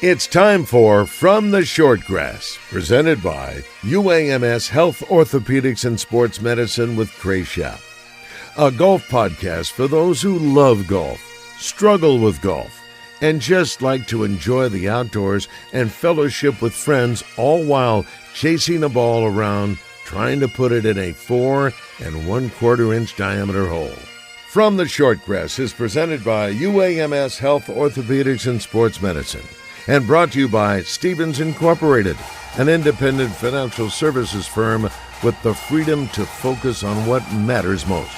It's time for From the Shortgrass, presented by UAMS Health Orthopedics and Sports Medicine with Trey, a golf podcast for those who love golf, struggle with golf, and just like to enjoy the outdoors and fellowship with friends, all while chasing a ball around, trying to put it in a 4 1/4 inch diameter hole. From the Shortgrass is presented by UAMS Health Orthopedics and Sports Medicine, and brought to you by Stevens Incorporated, an independent financial services firm with the freedom to focus on what matters most.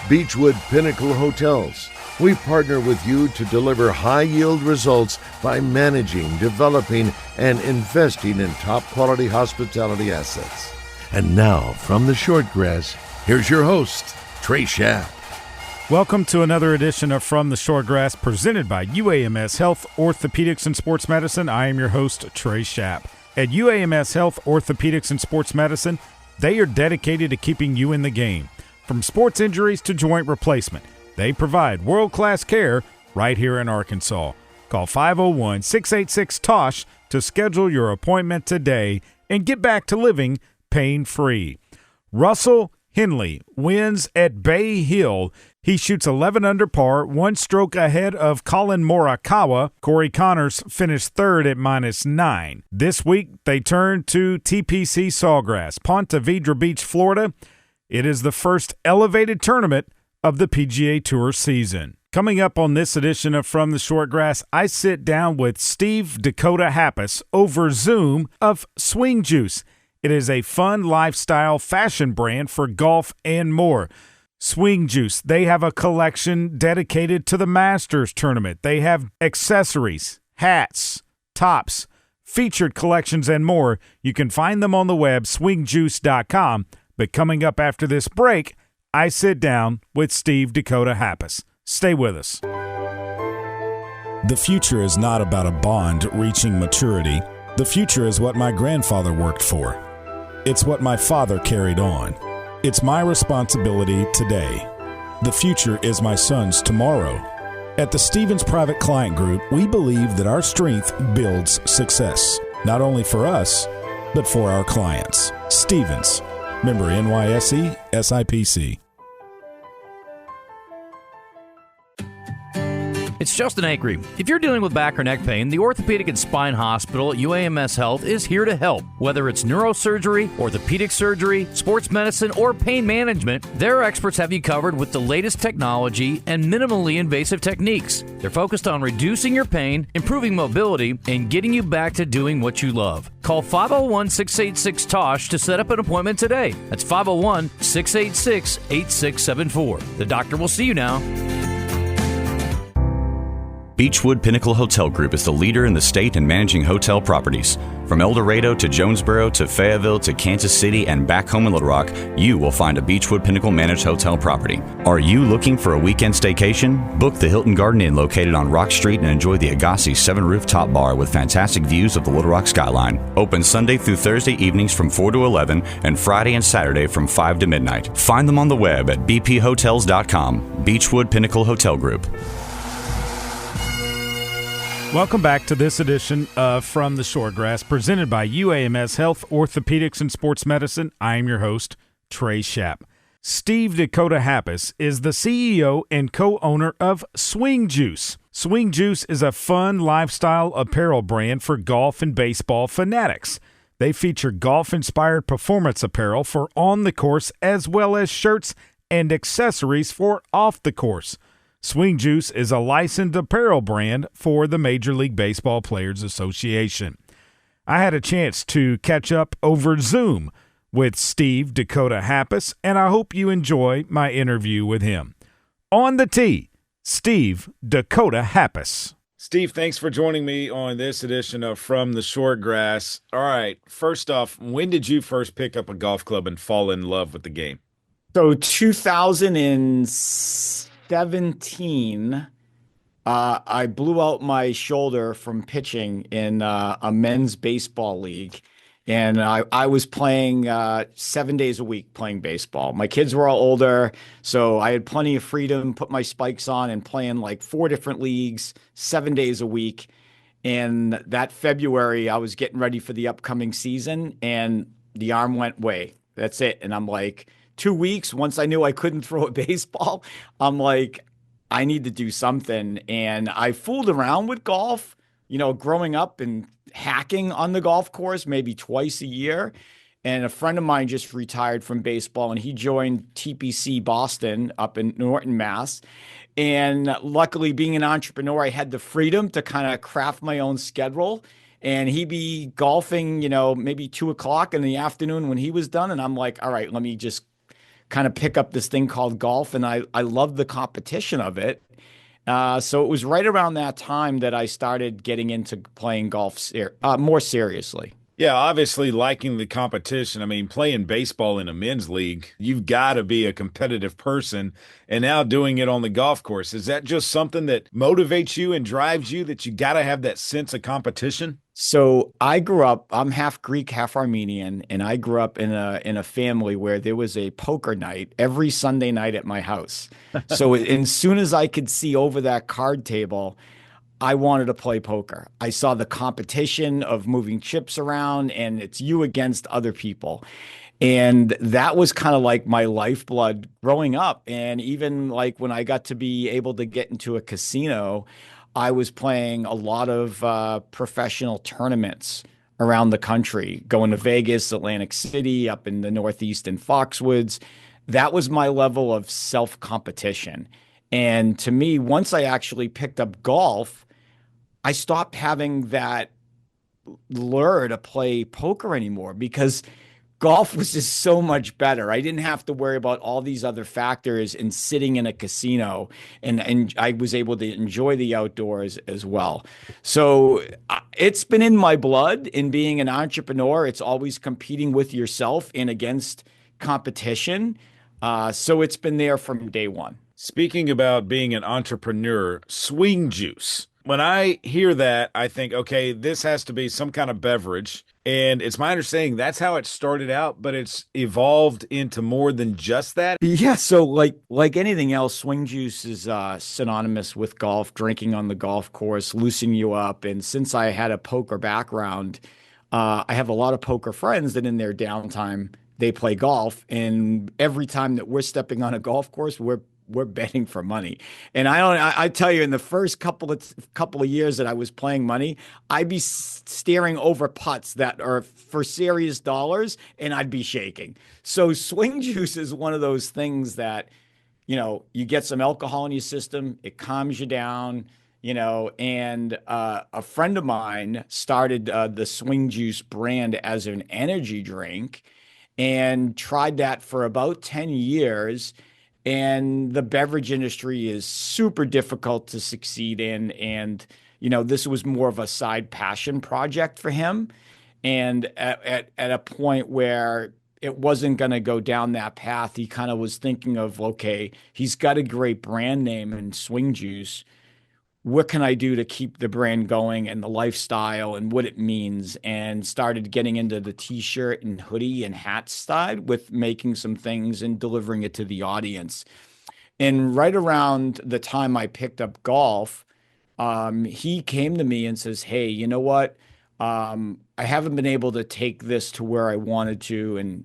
Beechwood Pinnacle Hotels. We partner with you to deliver high-yield results by managing, developing, and investing in top-quality hospitality assets. And now, from the Shortgrass, here's your host, Trey. Welcome to another edition of From the Shortgrass, presented by UAMS Health Orthopedics and Sports Medicine. I am your host, Trey. At UAMS Health Orthopedics and Sports Medicine, they are dedicated to keeping you in the game. From sports injuries to joint replacement, they provide world-class care right here in Arkansas. Call 501-686-TOSH to schedule your appointment today and get back to living pain-free. Russell Henley wins at Bay Hill. He shoots 11 under par, one stroke ahead of Colin Morikawa. Corey Connors finished third at -9. This week, they turn to TPC Sawgrass, Ponte Vedra Beach, Florida. It is the first elevated tournament of the PGA Tour season. Coming up on this edition of From the Shortgrass, I sit down with Steve Dakota Happas over Zoom of Swing Juice. It is a fun lifestyle fashion brand for golf and more. Swing Juice, they have a collection dedicated to the Masters tournament. They have accessories, hats, tops, featured collections, and more. You can find them on the web, swingjuice.com. But coming up after this break, I sit down with Steve Dakota Happas. Stay with us. The future is not about a bond reaching maturity. The future is what my grandfather worked for. It's what my father carried on. It's my responsibility today. The future is my son's tomorrow. At the Stevens Private Client Group, we believe that our strength builds success, not only for us, but for our clients. Stevens, member NYSE, SIPC. It's Justin Acree. If you're dealing with back or neck pain, the Orthopedic and Spine Hospital at UAMS Health is here to help. Whether it's neurosurgery, orthopedic surgery, sports medicine, or pain management, their experts have you covered with the latest technology and minimally invasive techniques. They're focused on reducing your pain, improving mobility, and getting you back to doing what you love. Call 501-686-TOSH to set up an appointment today. That's 501-686-8674. The doctor will see you now. Beechwood Pinnacle Hotel Group is the leader in the state in managing hotel properties. From El Dorado to Jonesboro to Fayetteville to Kansas City and back home in Little Rock, you will find a Beechwood Pinnacle managed hotel property. Are you looking for a weekend staycation? Book the Hilton Garden Inn located on Rock Street and enjoy the Agassi 7-rooftop bar with fantastic views of the Little Rock skyline. Open Sunday through Thursday evenings from 4 to 11 and Friday and Saturday from 5 to midnight. Find them on the web at bphotels.com. Beechwood Pinnacle Hotel Group. Welcome back to this edition of From the Shortgrass, presented by UAMS Health Orthopedics and Sports Medicine. I am your host, Trey. Steve Dakota Happas is the CEO and co-owner of Swing Juice. Swing Juice is a fun lifestyle apparel brand for golf and baseball fanatics. They feature golf-inspired performance apparel for on the course, as well as shirts and accessories for off the course. Swing Juice is a licensed apparel brand for the Major League Baseball Players Association. I had a chance to catch up over Zoom with Steve Dakota Happas, and I hope you enjoy my interview with him. On the tee, Steve Dakota Happas. Steve, thanks for joining me on this edition of From the Shortgrass. All right, first off, when did you first pick up a golf club and fall in love with the game? So 2017, I blew out my shoulder from pitching in a men's baseball league. And I was playing 7 days a week playing baseball. My kids were all older, so I had plenty of freedom, put my spikes on and playing like 4 different leagues, 7 days a week. And that February, I was getting ready for the upcoming season, and the arm went way. That's it. And I'm like, 2 weeks, once I knew I couldn't throw a baseball, I'm like, I need to do something. And I fooled around with golf, growing up and hacking on the golf course maybe twice a year. And a friend of mine just retired from baseball and he joined TPC Boston up in Norton, Mass. And luckily, being an entrepreneur, I had the freedom to kind of craft my own schedule. And he'd be golfing, maybe 2 o'clock in the afternoon when he was done. And I'm like, all right, let me just kind of pick up this thing called golf. And I love the competition of it. So it was right around that time that I started getting into playing golf more seriously. Yeah, obviously liking the competition. I mean, playing baseball in a men's league, you've got to be a competitive person. And now doing it on the golf course, is that just something that motivates you and drives you, that you got to have that sense of competition? So I grew up, I'm half Greek, half Armenian, and I grew up in a family where there was a poker night every Sunday night at my house. So as soon as I could see over that card table, I wanted to play poker. I saw the competition of moving chips around, and it's you against other people. And that was kind of like my lifeblood growing up. And even like when I got to be able to get into a casino, I was playing a lot of professional tournaments around the country, going to Vegas, Atlantic City, up in the Northeast and Foxwoods. That was my level of self-competition. And to me, once I actually picked up golf, I stopped having that lure to play poker anymore because golf was just so much better. I didn't have to worry about all these other factors and sitting in a casino, and I was able to enjoy the outdoors as well. So it's been in my blood. In being an entrepreneur, it's always competing with yourself and against competition. So it's been there from day one. Speaking about being an entrepreneur, swing juice. When I hear that, I think, okay, this has to be some kind of beverage. And it's my understanding that's how it started out, but it's evolved into more than just that. Yeah, so like anything else, swing juice is synonymous with golf, drinking on the golf course, loosen you up. And since I had a poker background, I have a lot of poker friends that in their downtime they play golf, and every time that we're stepping on a golf course, we're betting for money. And I tell you, in the first couple of years that I was playing money, I'd be staring over putts that are for serious dollars, and I'd be shaking. So swing juice is one of those things that, you get some alcohol in your system, it calms you down, and a friend of mine started the swing juice brand as an energy drink and tried that for about 10 years. And the beverage industry is super difficult to succeed in. And, this was more of a side passion project for him. And at a point where it wasn't going to go down that path, he kind of was thinking of, okay, he's got a great brand name in swing juice. What can I do to keep the brand going and the lifestyle and what it means? And started getting into the t-shirt and hoodie and hat side with making some things and delivering it to the audience. And right around the time I picked up golf, he came to me and says, hey, you know what? I haven't been able to take this to where I wanted to. And,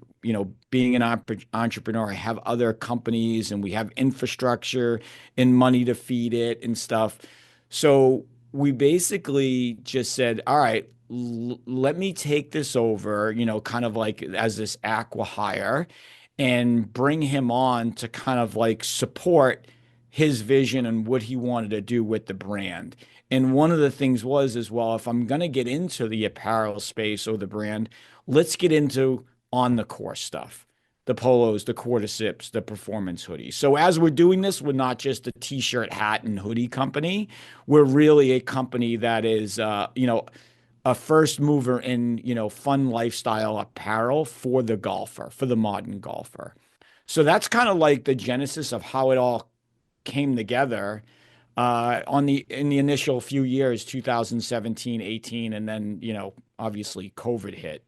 being an entrepreneur, I have other companies and we have infrastructure and money to feed it and stuff. So we basically just said, all right, let me take this over, kind of like as this acqui-hire and bring him on to kind of like support his vision and what he wanted to do with the brand. And one of the things was as well, if I'm going to get into the apparel space or the brand, let's get into on the course stuff. The polos, the quarter sips, the performance hoodies. So as we're doing this, we're not just a t-shirt, hat, and hoodie company. We're really a company that is, a first mover in, fun lifestyle apparel for the golfer, for the modern golfer. So that's kind of like the genesis of how it all came together in the initial few years, 2017, 18, and then, obviously COVID hit.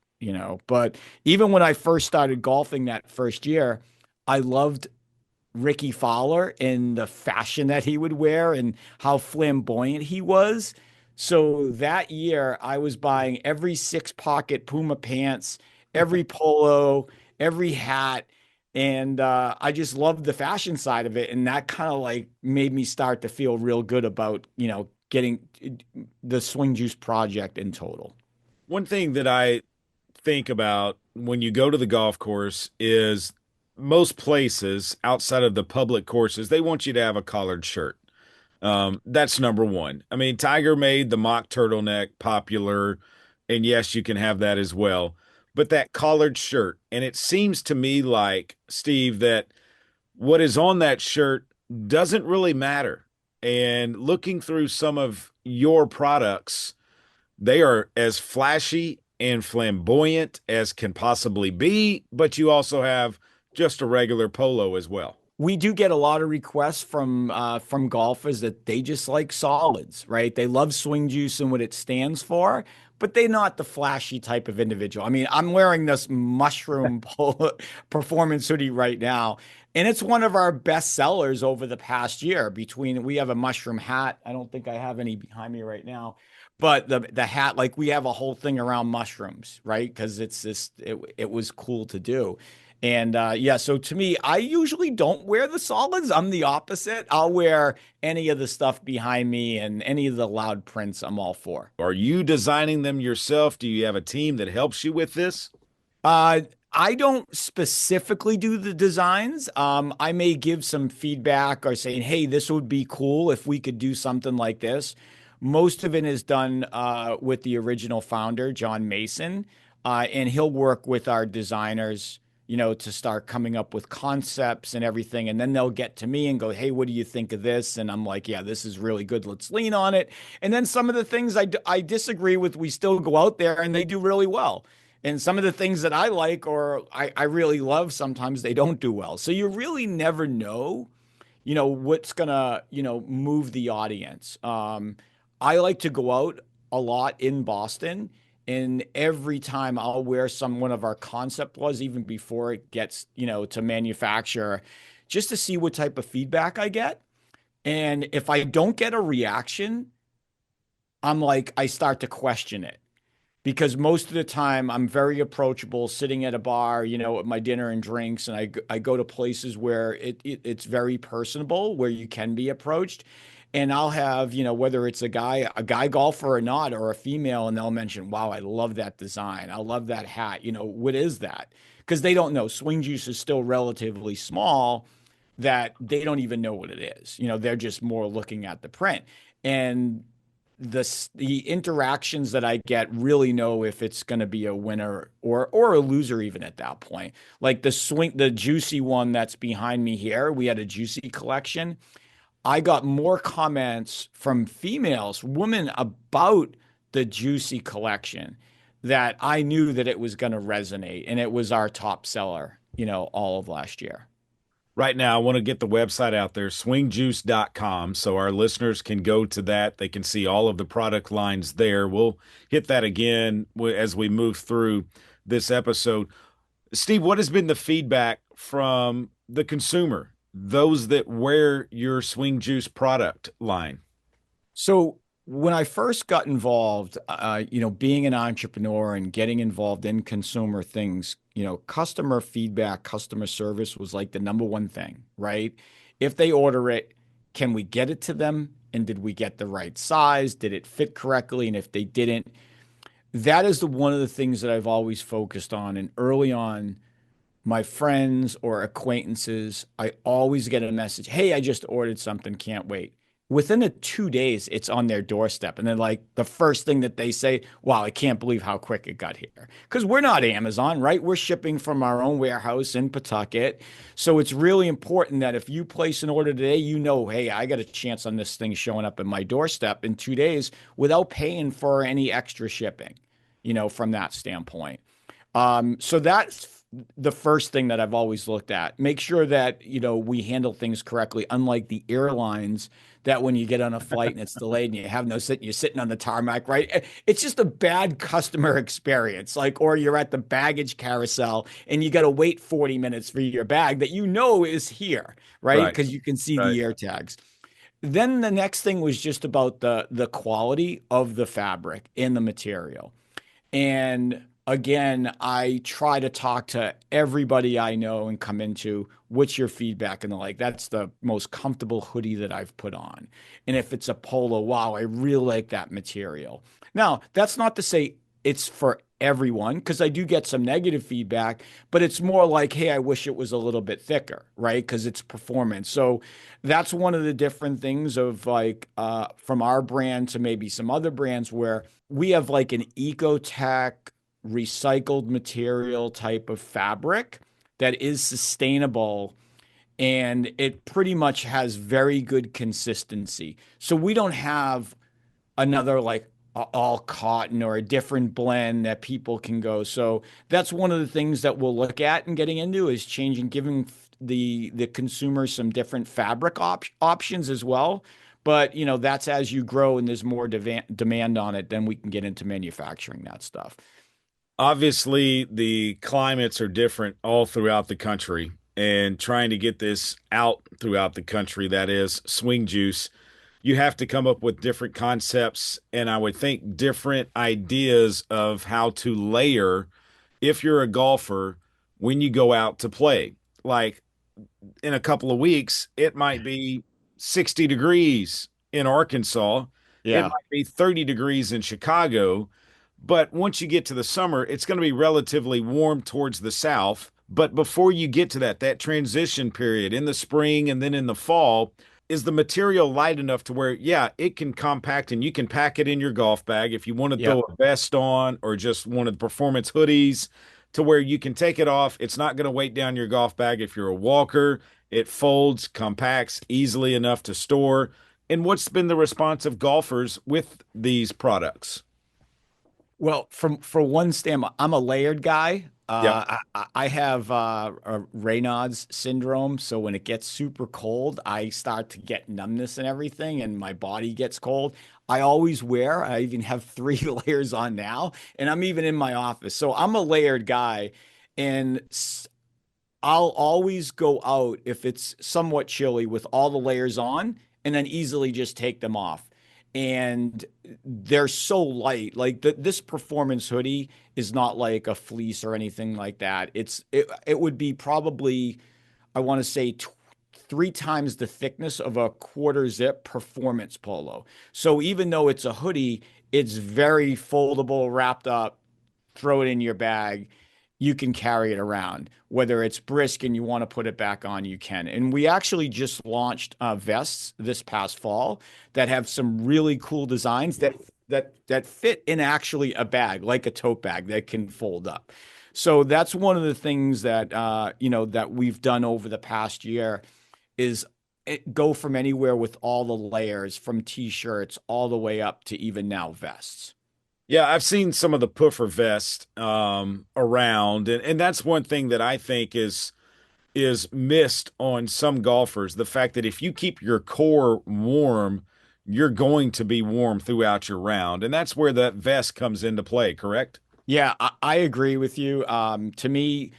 But even when I first started golfing that first year, I loved Ricky Fowler and the fashion that he would wear and how flamboyant he was. So that year, I was buying every six pocket Puma pants, every polo, every hat. And I just loved the fashion side of it. And that kind of like made me start to feel real good about, getting the Swing Juice project in total. One thing that I think about when you go to the golf course is most places outside of the public courses, they want you to have a collared shirt. That's number one. I mean, Tiger made the mock turtleneck popular, and yes, you can have that as well. But that collared shirt, and it seems to me like, Steve, that what is on that shirt doesn't really matter. And looking through some of your products, they are as flashy and flamboyant as can possibly be, but you also have just a regular polo as well. We do get a lot of requests from golfers that they just like solids, right? They love Swing Juice and what it stands for, but they're not the flashy type of individual. I mean, I'm wearing this mushroom performance hoodie right now, and it's one of our best sellers over the past year. We have a mushroom hat. I don't think I have any behind me right now, but the hat, like we have a whole thing around mushrooms, right? Because it was cool to do. And yeah, so to me, I usually don't wear the solids. I'm the opposite. I'll wear any of the stuff behind me and any of the loud prints. I'm all for. Are you designing them yourself? Do you have a team that helps you with this? I don't specifically do the designs. I may give some feedback or saying, hey, this would be cool if we could do something like this. Most of it is done with the original founder, John Mason, and he'll work with our designers, to start coming up with concepts and everything. And then they'll get to me and go, hey, what do you think of this? And I'm like, yeah, this is really good. Let's lean on it. And then some of the things I disagree with, we still go out there and they do really well. And some of the things that I like or I really love, sometimes they don't do well. So you really never know, what's gonna, move the audience. I like to go out a lot in Boston, and every time I'll wear one of our concept was even before it gets, to manufacture, just to see what type of feedback I get. And if I don't get a reaction, I start to question it because most of the time I'm very approachable, sitting at a bar, with my dinner and drinks, and I go to places where it's very personable, where you can be approached. And I'll have, whether it's a guy golfer or not, or a female, and they'll mention, wow, I love that design. I love that hat. What is that? Because they don't know. Swing Juice is still relatively small that they don't even know what it is. They're just more looking at the print. And the interactions that I get really know if it's going to be a winner or a loser even at that point. Like the juicy one that's behind me here, we had a juicy collection. I got more comments from women about the Juicy collection that I knew that it was going to resonate, and it was our top seller, all of last year. Right now, I want to get the website out there, swingjuice.com, so our listeners can go to that. They can see all of the product lines there. We'll hit that again as we move through this episode. Steve, what has been the feedback from the consumer, those that wear your Swing Juice product line? So when I first got involved, being an entrepreneur and getting involved in consumer things, customer feedback, customer service was like the number one thing, right? If they order it, can we get it to them? And did we get the right size? Did it fit correctly? And if they didn't, that is one of the things that I've always focused on. And early on, my friends or acquaintances, I always get a message, hey, I just ordered something, can't wait. Within 2 days, it's on their doorstep. And then the first thing that they say, wow, I can't believe how quick it got here. Because we're not Amazon, right? We're shipping from our own warehouse in Pawtucket. So it's really important that if you place an order today, hey, I got a chance on this thing showing up at my doorstep in 2 days without paying for any extra shipping, from that standpoint. So that's the first thing that I've always looked at. Make sure that, we handle things correctly, unlike the airlines that when you get on a flight and it's delayed and you have no sit, you're sitting on the tarmac, right? It's just a bad customer experience. Or you're at the baggage carousel and you got to wait 40 minutes for your bag that is here, right? Because you can see the air tags. then the next thing was just about the quality of the fabric and the material. And again, I try to talk to everybody I know and come into what's your feedback and the like. That's the most comfortable hoodie that I've put on. And if it's a polo, wow, I really like that material. Now, that's not to say it's for everyone, because I do get some negative feedback, but it's more like, hey, I wish it was a little bit thicker, right? Because it's performance. So that's one of the different things of like from our brand to maybe some other brands where we have like an ecotech recycled material type of fabric that is sustainable, and it pretty much has very good consistency. So we don't have another like all cotton or a different blend that people can go. So that's one of the things that we'll look at and getting into is changing, giving the consumer some different fabric options as well. But you know, that's as you grow and there's more demand on it, then we can get into manufacturing that stuff. Obviously, the climates are different all throughout the country, and trying to get this out throughout the country, that is swing juice, you have to come up with different concepts and I would think different ideas of how to layer if you're a golfer when you go out to play. Like in a couple of weeks, it might be 60 degrees in Arkansas. It Yeah. might be 30 degrees in Chicago. But once you get to the summer, it's going to be relatively warm towards the south. But before you get to that transition period in the spring and then in the fall, is the material light enough to where, yeah, it can compact and you can pack it in your golf bag if you want to throw Yep. a vest on or just one of the performance hoodies to where you can take it off. It's not going to weight down your golf bag if you're a walker. It folds, compacts easily enough to store. And what's been the response of golfers with these products? Well, from for one stem, I'm a layered guy. Yep. I have a Raynaud's syndrome, so when it gets super cold, I start to get numbness and everything, and my body gets cold. I always wear. I even have three layers on now, and I'm even in my office. So I'm a layered guy, and I'll always go out if it's somewhat chilly with all the layers on and then easily just take them off. And they're so light. Like this performance hoodie is not like a fleece or anything like that. It would be probably, I want to say, three times the thickness of a quarter zip performance polo. So even though it's a hoodie, it's very foldable, wrapped up, throw it in your bag. You can carry it around. Whether it's brisk and you want to put it back on, you can. And we actually just launched vests this past fall that have some really cool designs that fit in actually a bag, like a tote bag that can fold up. So that's one of the things that that we've done over the past year is go from anywhere with all the layers, from t-shirts all the way up to even now vests. Yeah, I've seen some of the puffer vest around, and that's one thing that I think is missed on some golfers. The fact that if you keep your core warm, you're going to be warm throughout your round, and that's where that vest comes into play. Correct? Yeah, I agree with you. To me,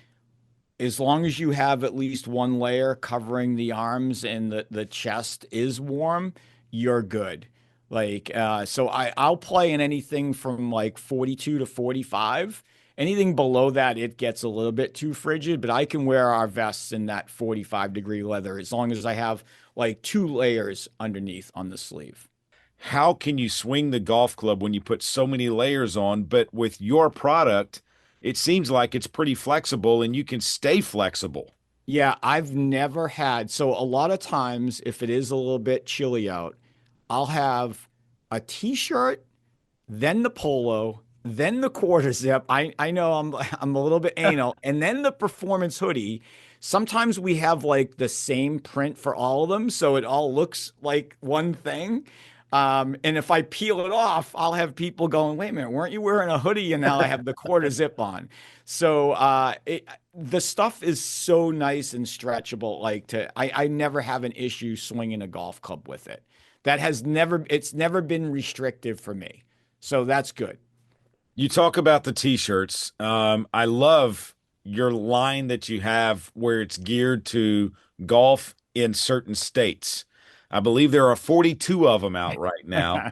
as long as you have at least one layer covering the arms and the chest is warm, you're good. Like, so I'll play in anything from like 42 to 45. Anything below that, it gets a little bit too frigid, but I can wear our vests in that 45-degree leather as long as I have like two layers underneath on the sleeve. How can you swing the golf club when you put so many layers on? But with your product, it seems like it's pretty flexible and you can stay flexible. Yeah, I've never had. So a lot of times, if it is a little bit chilly out, I'll have a t-shirt, then the polo, then the quarter zip. I know I'm a little bit anal, and then the performance hoodie. Sometimes we have like the same print for all of them, so it all looks like one thing. And if I peel it off, I'll have people going, "Wait a minute, weren't you wearing a hoodie?" And now I have the quarter zip on. So the stuff is so nice and stretchable. I never have an issue swinging a golf club with it. It's never been restrictive for me. So that's good. You talk about the t-shirts. I love your line that you have where it's geared to golf in certain states. I believe there are 42 of them out right now,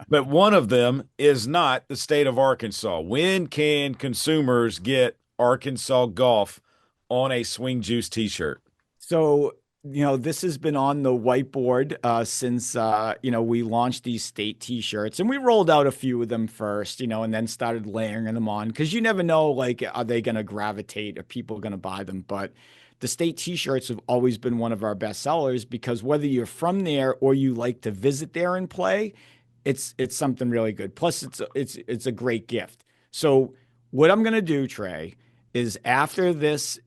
but one of them is not the state of Arkansas. When can consumers get Arkansas Golf on a Swing Juice t-shirt? So, this has been on the whiteboard since, we launched these state t-shirts, and we rolled out a few of them first, and then started layering them on because you never know, like, are they going to gravitate? Are people going to buy them? But the state t-shirts have always been one of our best sellers because whether you're from there or you like to visit there and play, it's something really good. Plus, it's a great gift. So what I'm going to do, Trey, is after this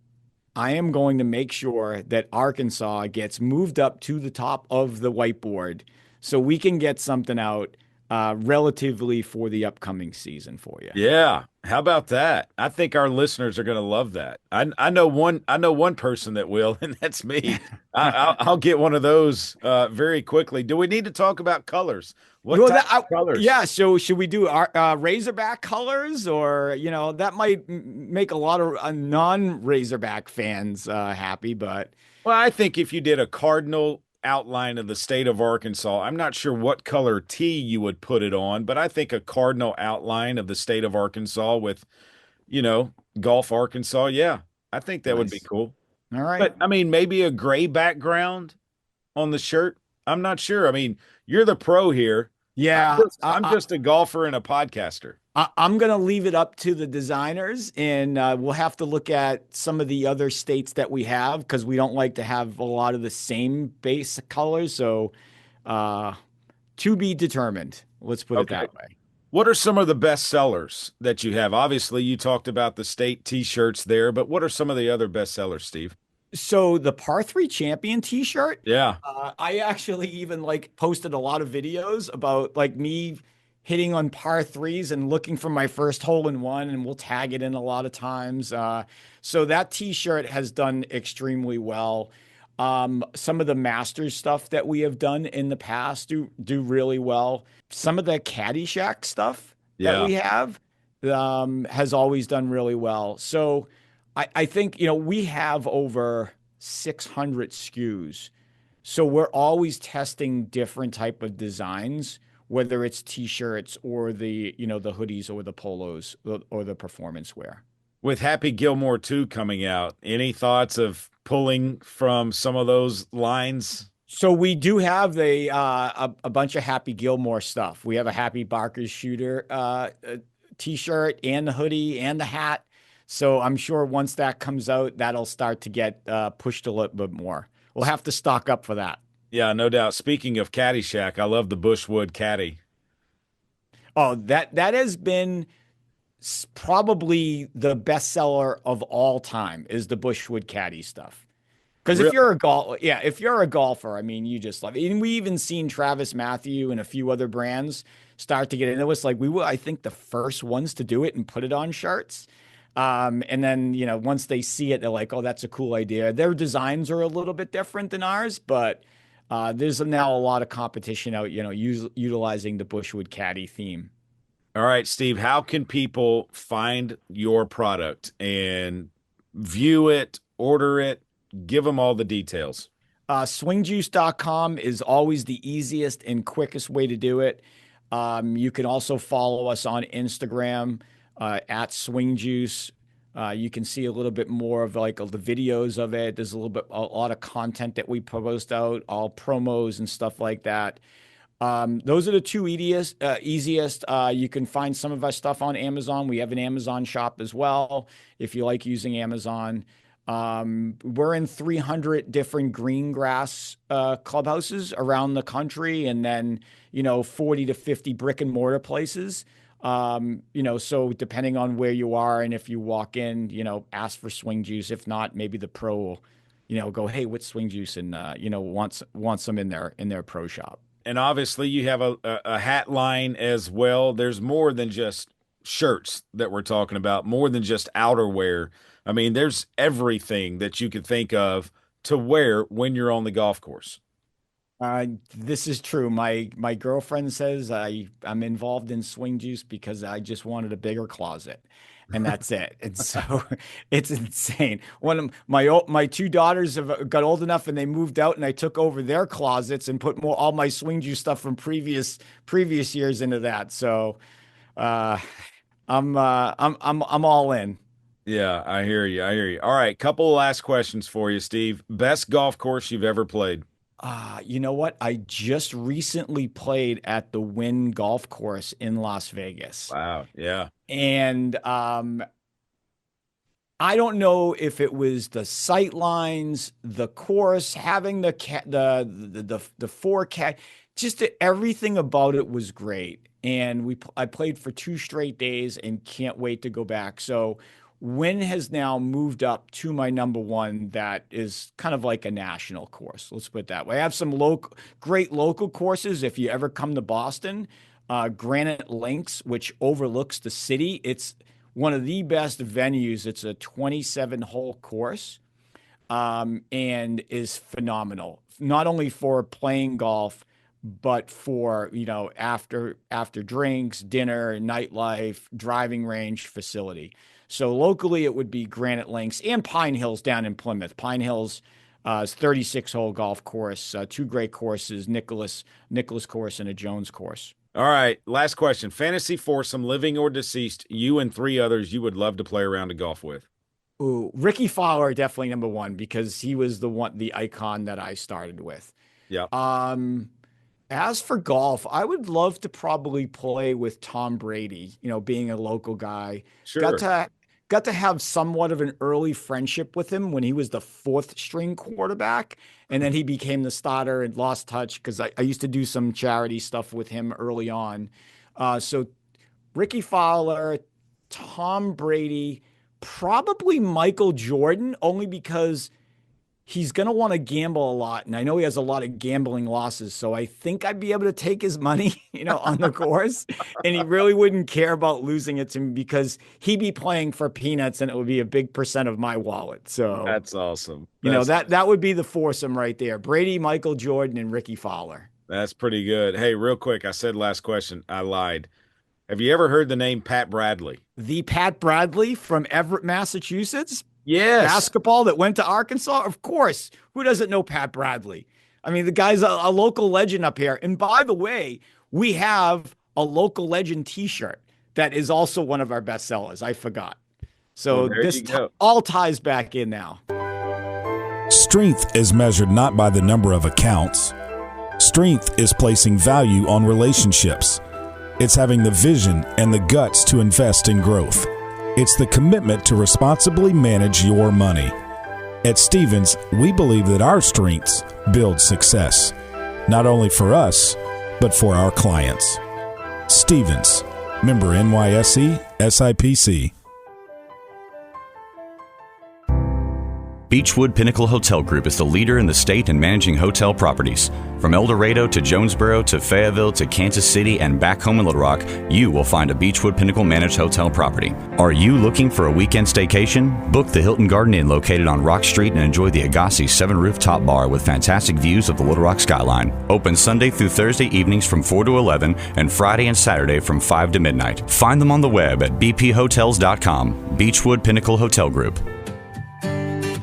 I am going to make sure that Arkansas gets moved up to the top of the whiteboard so we can get something out relatively for the upcoming season for you. Yeah. How about that? I think our listeners are going to love that. I know one person that will, and that's me. I'll get one of those very quickly. Do we need to talk about colors? What Well, type of colors? yeah. So should we do our Razorback colors, or that might make a lot of non-Razorback fans happy, but Well, I think if you did a cardinal outline of the state of Arkansas, I'm not sure what color tee you would put it on, but I think a cardinal outline of the state of Arkansas with, Golf Arkansas. Yeah, I think that would be nice. cool. All right. But I mean, maybe a gray background on the shirt. I'm not sure. I mean, you're the pro here. Yeah. I'm just a golfer and a podcaster. I'm going to leave it up to the designers, and we'll have to look at some of the other states that we have because we don't like to have a lot of the same base colors. So, to be determined. Let's put it Okay. that way. What are some of the best sellers that you have? Obviously, you talked about the state t-shirts there, but what are some of the other best sellers, Steve? So the par three champion t-shirt, Yeah. I actually even like posted a lot of videos about like me hitting on par threes and looking for my first hole in one, and we'll tag it in a lot of times. So that t-shirt has done extremely well. Some of the Masters stuff that we have done in the past do really well. Some of the Caddyshack stuff that Yeah. we have has always done really well. So I think, we have over 600 SKUs. So we're always testing different type of designs, whether it's t-shirts or the hoodies or the polos or the performance wear. With Happy Gilmore 2 coming out, any thoughts of pulling from some of those lines? So we do have a bunch of Happy Gilmore stuff. We have a Happy Barker's shooter t-shirt and the hoodie and the hat. So I'm sure once that comes out, that'll start to get pushed a little bit more. We'll have to stock up for that. Yeah, no doubt. Speaking of Caddyshack, I love the Bushwood Caddy. Oh, that has been probably the best seller of all time is the Bushwood Caddy stuff. Because Really? if you're a golfer, I mean, you just love it. And we even seen Travis Matthew and a few other brands start to get it. And it was like we were, I think, the first ones to do it and put it on shirts. And then, once they see it, they're like, oh, that's a cool idea. Their designs are a little bit different than ours, but there's now a lot of competition out, utilizing the Bushwood Caddy theme. All right, Steve, how can people find your product and view it, order it, give them all the details? Swingjuice.com is always the easiest and quickest way to do it. You can also follow us on Instagram at Swingjuice. You can see a little bit more of like the videos of it. There's a lot of content that we post out, all promos and stuff like that. Those are the two easiest. You can find some of our stuff on Amazon. We have an Amazon shop as well if you like using Amazon. We're in 300 different green grass clubhouses around the country, and then 40 to 50 brick and mortar places. So depending on where you are, and if you walk in, ask for Swing Juice. If not, maybe the pro will, go, hey, what's Swing Juice, and wants them in their pro shop. And obviously, you have a hat line as well. There's more than just shirts that we're talking about, more than just outerwear. I mean, there's everything that you could think of to wear when you're on the golf course. This is true. My girlfriend says I'm involved in Swing Juice because I just wanted a bigger closet. and that's it. And so it's insane. One of my two daughters have got old enough and they moved out, and I took over their closets and put all my swing juice stuff from previous years into that. So I'm all in. Yeah, I hear you. All right, couple of last questions for you, Steve. Best golf course you've ever played? You know what? I just recently played at the Wynn Golf Course in Las Vegas. Wow. Yeah. And I don't know if it was the sight lines, the course, having the forecast, just everything about it was great. And I played for 2 straight days and can't wait to go back. So Wynn has now moved up to my number one. That is kind of like a national course. Let's put it that way. I have some great local courses. If you ever come to Boston, Granite Links, which overlooks the city, it's one of the best venues. It's a 27-hole course, and is phenomenal. Not only for playing golf, but for, after drinks, dinner, nightlife, driving range facility. So locally, it would be Granite Links and Pine Hills down in Plymouth. Pine Hills is 36-hole golf course, 2 great courses, Nicholas course and a Jones course. All right, last question. Fantasy foursome, living or deceased, you and 3 others you would love to play around a golf with. Ooh, Ricky Fowler, definitely number one, because he was the icon that I started with. Yeah. As for golf, I would love to probably play with Tom Brady, being a local guy. Sure. Got to have somewhat of an early friendship with him when he was the 4th string quarterback. And then he became the starter and lost touch because I used to do some charity stuff with him early on. So Ricky Fowler, Tom Brady, probably Michael Jordan, only because he's going to want to gamble a lot. And I know he has a lot of gambling losses. So I think I'd be able to take his money, on the course. And he really wouldn't care about losing it to me because he'd be playing for peanuts and it would be a big percent of my wallet. So that's awesome. That would be the foursome right there. Brady, Michael Jordan, and Ricky Fowler. That's pretty good. Hey, real quick, I said last question. I lied. Have you ever heard the name Pat Bradley? The Pat Bradley from Everett, Massachusetts? Yes. Basketball that went to Arkansas? Of course. Who doesn't know Pat Bradley? I mean, the guy's a local legend up here. And by the way, we have a local legend t-shirt that is also one of our best sellers. I forgot. So this all ties back in now. Strength is measured not by the number of accounts. Strength is placing value on relationships. It's having the vision and the guts to invest in growth. It's the commitment to responsibly manage your money. At Stephens, we believe that our strengths build success, not only for us, but for our clients. Stephens, member NYSE, SIPC. Beechwood Pinnacle Hotel Group is the leader in the state in managing hotel properties. From El Dorado to Jonesboro to Fayetteville to Kansas City and back home in Little Rock, you will find a Beechwood Pinnacle managed hotel property. Are you looking for a weekend staycation? Book the Hilton Garden Inn located on Rock Street and enjoy the Agassi 7-rooftop bar with fantastic views of the Little Rock skyline. Open Sunday through Thursday evenings from 4 to 11 and Friday and Saturday from 5 to midnight. Find them on the web at bphotels.com. Beechwood Pinnacle Hotel Group.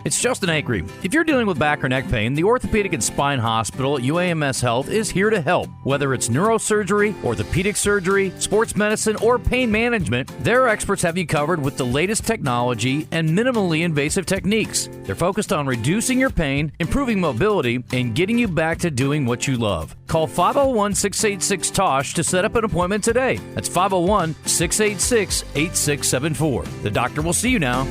It's Justin Acree. If you're dealing with back or neck pain, the Orthopedic and Spine Hospital at UAMS Health is here to help. Whether it's neurosurgery, orthopedic surgery, sports medicine, or pain management, their experts have you covered with the latest technology and minimally invasive techniques. They're focused on reducing your pain, improving mobility, and getting you back to doing what you love. Call 501-686-TOSH to set up an appointment today. That's 501-686-8674. The doctor will see you now.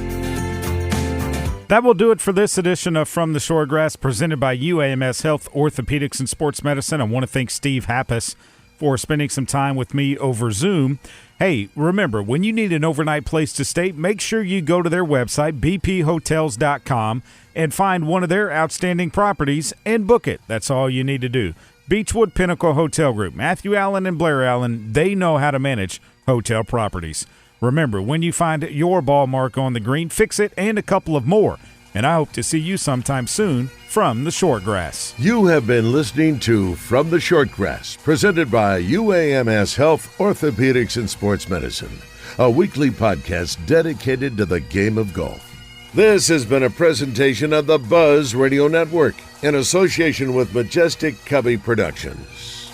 That will do it for this edition of From the Shoregrass, presented by UAMS Health, Orthopedics, and Sports Medicine. I want to thank Steve Happas for spending some time with me over Zoom. Hey, remember, when you need an overnight place to stay, make sure you go to their website, bphotels.com, and find one of their outstanding properties and book it. That's all you need to do. Beechwood Pinnacle Hotel Group. Matthew Allen and Blair Allen, they know how to manage hotel properties. Remember, when you find your ball mark on the green, fix it and a couple of more. And I hope to see you sometime soon from the Shortgrass. You have been listening to From the Shortgrass, presented by UAMS Health, Orthopedics, and Sports Medicine. a weekly podcast dedicated to the game of golf. This has been a presentation of the Buzz Radio Network in association with Majestic Cubby Productions.